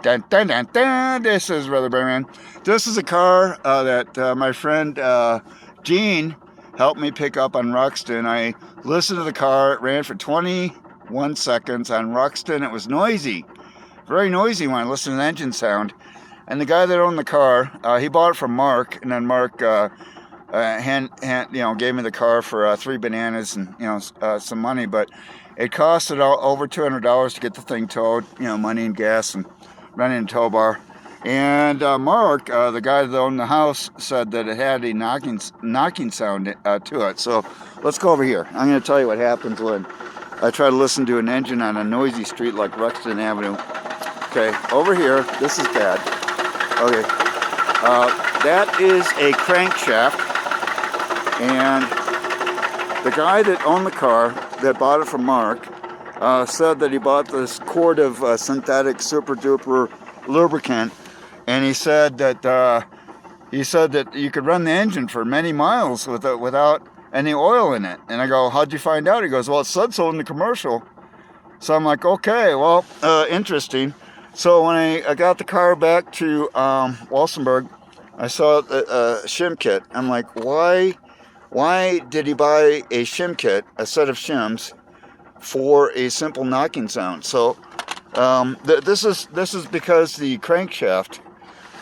Dun, dun, dun, dun. This is Brother Bearman. This is a car that my friend Gene helped me pick up on Ruxton. I listened to the car. It ran for 21 seconds on Ruxton. It was noisy, very noisy when I listened to the engine sound. And the guy that owned the car, he bought it from Mark, and then Mark gave me the car for 3 bananas and some money. But it costed over $200 to get the thing towed. Money and gas and running a tow bar. And Mark, the guy that owned the house, said that it had a knocking sound to it. So let's go over here. I'm going to tell you what happens when I try to listen to an engine on a noisy street like Ruxton Avenue. Okay, over here, this is bad. Okay, that is a crankshaft, and the guy that owned the car, that bought it from Mark, said that he bought this quart of synthetic super duper lubricant, and he said that you could run the engine for many miles without any oil in it. And I go, how'd you find out? He goes, well, it said so in the commercial. So I'm like, okay, well, interesting. So when I got the car back to Walsenburg, I saw a shim kit. I'm like, why did he buy a shim kit, a set of shims, for a simple knocking sound? So this is because the crankshaft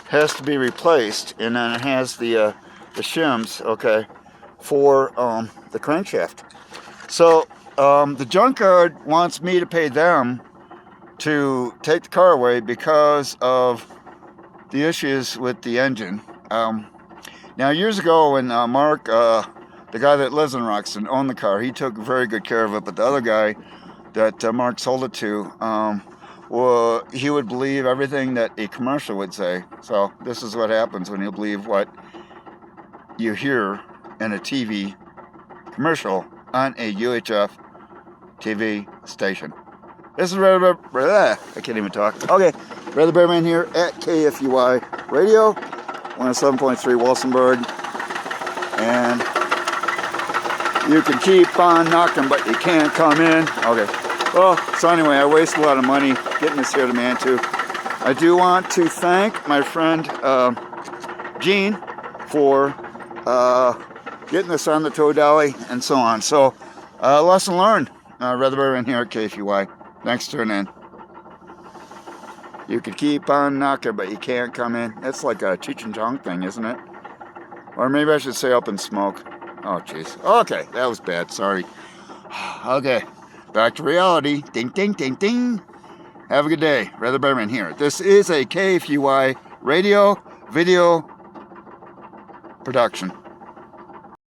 has to be replaced, and then it has the shims, okay, for the crankshaft. So the junkyard wants me to pay them to take the car away because of the issues with the engine. Now, years ago when Mark, the guy that lives in Ruxton, owned the car, he took very good care of it, but the other guy that Mark sold it to, well, he would believe everything that a commercial would say. So this is what happens when you believe what you hear in a TV commercial on a UHF TV station. This is I can't even talk. Okay, Brother Bearman here at KFUY Radio, 107.3 Walsenburg. And you can keep on knocking, but you can't come in. Okay. Well, so anyway, I waste a lot of money getting this here to Manitou. I do want to thank my friend Gene for getting this on the tow dolly and so on. So, lesson learned. Brother Bearman here at KFUY. Thanks for tuning in. You could keep on knocking, but you can't come in. That's like a Cheech and Chong thing, isn't it? Or maybe I should say up in smoke. Oh, jeez. Okay, that was bad. Sorry. Okay, back to reality. Ding, ding, ding, ding. Have a good day. Brother Bearman here. This is a KFUY radio video production.